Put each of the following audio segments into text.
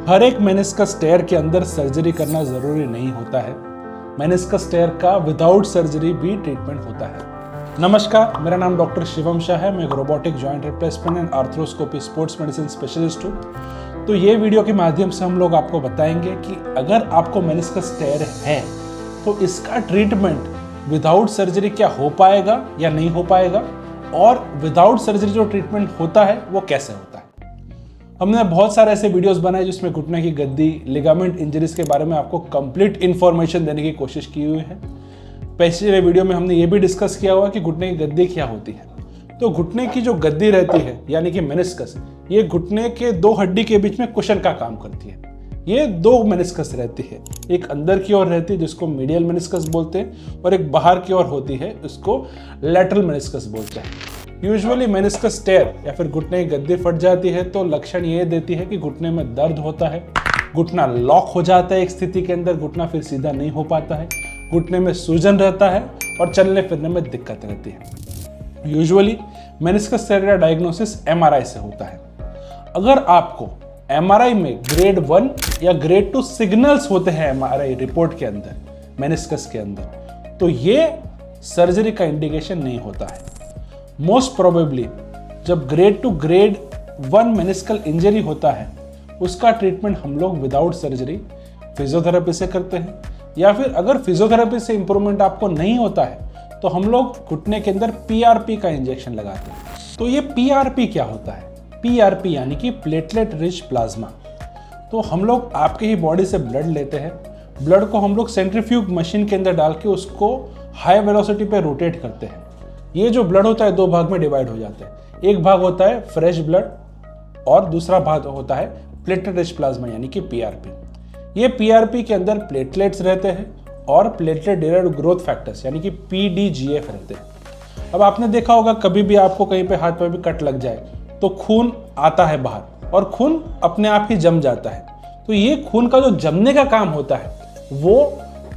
हर एक मेनिस्कस टेयर के अंदर सर्जरी करना ज़रूरी नहीं होता है। मेनिस्कस टेयर का विदाउट सर्जरी भी ट्रीटमेंट होता है। नमस्कार, मेरा नाम डॉक्टर शिवम शाह है। मैं एक robotic joint replacement and arthroscopy sports medicine specialist हूँ। तो ये वीडियो के माध्यम से हम लोग आपको बताएंगे कि अगर आपको मेनिस्कस टेयर है तो इसका ट्रीटमेंट विदाउट सर्जरी क्या हो पाएगा या नहीं हो पाएगा, और विदाउट सर्जरी जो ट्रीटमेंट होता है वो कैसे होता है। हमने बहुत सारे ऐसे वीडियोस बनाए जिसमें घुटने की गद्दी, लिगामेंट इंजरीज के बारे में आपको कंप्लीट इन्फॉर्मेशन देने की कोशिश की हुई है। पिछले वीडियो में हमने ये भी डिस्कस किया हुआ कि घुटने की गद्दी क्या होती है। तो घुटने की जो गद्दी रहती है यानी कि मेनिस्कस, ये घुटने के दो हड्डी के बीच में कुशन का काम करती है। ये दो मेनिस्कस रहती है, एक अंदर की ओर रहती है जिसको मीडियल मेनिस्कस बोलते हैं, और एक बाहर की ओर होती है उसको लैटरल मेनिस्कस बोलते हैं। यूजुअली मेनिस्कस टेयर या फिर घुटने की गद्दी फट जाती है तो लक्षण ये देती है कि घुटने में दर्द होता है, घुटना लॉक हो जाता है, एक स्थिति के अंदर घुटना फिर सीधा नहीं हो पाता है, घुटने में सूजन रहता है और चलने फिरने में दिक्कत रहती है। यूजुअली मेनिस्कस टेयर का डायग्नोसिस एमआरआई से होता है। अगर आपको एमआरआई में ग्रेड 1 या ग्रेड 2 सिग्नल्स होते हैं एमआरआई रिपोर्ट के अंदर, मेनिस्कस के अंदर, तो ये सर्जरी का इंडिकेशन नहीं होता है। मोस्ट प्रोबेबली जब ग्रेड 2 ग्रेड 1 मेनिस्कल इंजरी होता है उसका ट्रीटमेंट हम लोग विदाउट सर्जरी फिजियोथेरेपी से करते हैं, या फिर अगर फिजियोथेरेपी से इंप्रूवमेंट आपको नहीं होता है तो हम लोग घुटने के अंदर पीआरपी का इंजेक्शन लगाते हैं। तो ये पीआरपी क्या होता है? पीआरपी यानी कि प्लेटलेट रिच प्लाज्मा। तो हम लोग आपके ही बॉडी से ब्लड लेते हैं, ब्लड को हम लोग सेंट्रीफ्यूग मशीन के अंदर डाल के उसको हाई वेलोसिटी पे रोटेट करते हैं। ये जो ब्लड होता है दो भाग में डिवाइड हो जाता है। एक भाग होता है फ्रेश ब्लड और दूसरा भाग होता है प्लेटलेट रिच प्लाज्मा यानी कि पीआरपी। ये पीआरपी के अंदर प्लेटलेट्स रहते हैं और प्लेटलेट डिराइव्ड ग्रोथ फैक्टर्स यानी कि पीडीजीएफ रहते हैं। अब आपने देखा होगा कभी भी आपको कहीं पे हाथ पे भी कट लग जाए तो खून आता है बाहर और खून अपने आप ही जम जाता है। तो ये खून का जो जमने का काम होता है वो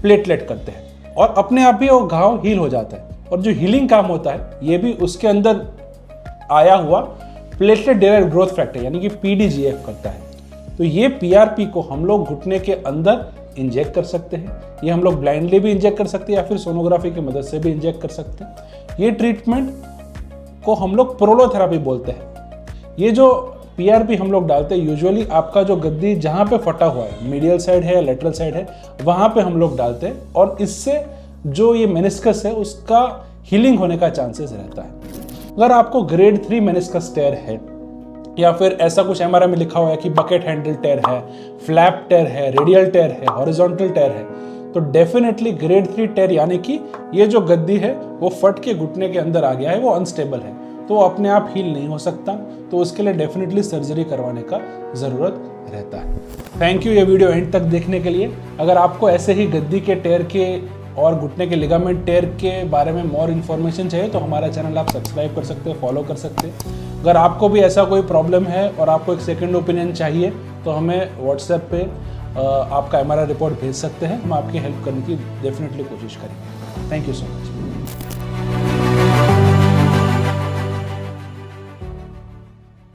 प्लेटलेट करते हैं और अपने आप ही वो घाव हील हो जाता है, और जो हीलिंग काम होता है ये भी उसके अंदर आया हुआ प्लेटलेट डिराइव्ड ग्रोथ फैक्टर यानी कि पीडीजीएफ करता है। तो ये पीआरपी को हम लोग घुटने के अंदर इंजेक्ट कर सकते हैं। ये हम लोग ब्लाइंडली भी इंजेक्ट कर सकते हैं या फिर सोनोग्राफी की मदद से भी इंजेक्ट कर सकते हैं। ये ट्रीटमेंट को हम लोग प्रोलोथेरापी बोलते हैं। ये जो पीआरपी हम लोग डालते हैं यूजुअली आपका जो गद्दी जहाँ पे फटा हुआ है, मीडियल साइड है या लेटरल साइड है, वहाँ पे हम लोग डालते हैं, और इससे जो ये मेनिस्कस है उसका हीलिंग होने का चांसेस रहता है। अगर आपको ग्रेड 3 मेनिस्कस टेयर है या फिर ऐसा कुछ एमआरआई में लिखा हुआ है कि बकेट हैंडल टेयर है, फ्लैप टेयर है, रेडियल टेयर है, हॉरिजॉन्टल टेयर है, तो डेफिनेटली ग्रेड 3 टेयर यानी कि ये जो गद्दी है वो फट के घुटने के अंदर आ गया है, वो अनस्टेबल है, तो वो अपने आप हील नहीं हो सकता। तो उसके लिए डेफिनेटली सर्जरी करवाने का ज़रूरत रहता है। थैंक यू ये वीडियो एंड तक देखने के लिए। अगर आपको ऐसे ही गद्दी के टेयर के और घुटने के लिगामेंट टेयर के बारे में मोर इन्फॉर्मेशन चाहिए तो हमारा चैनल आप सब्सक्राइब कर सकते हैं, फॉलो कर सकते हैं। अगर आपको भी ऐसा कोई प्रॉब्लम है और आपको एक सेकंड ओपिनियन चाहिए तो हमें व्हाट्सएप पे आपका एमआरआई रिपोर्ट भेज सकते हैं। हम आपकी हेल्प करने की डेफिनेटली कोशिश करेंगे। Thank you so much.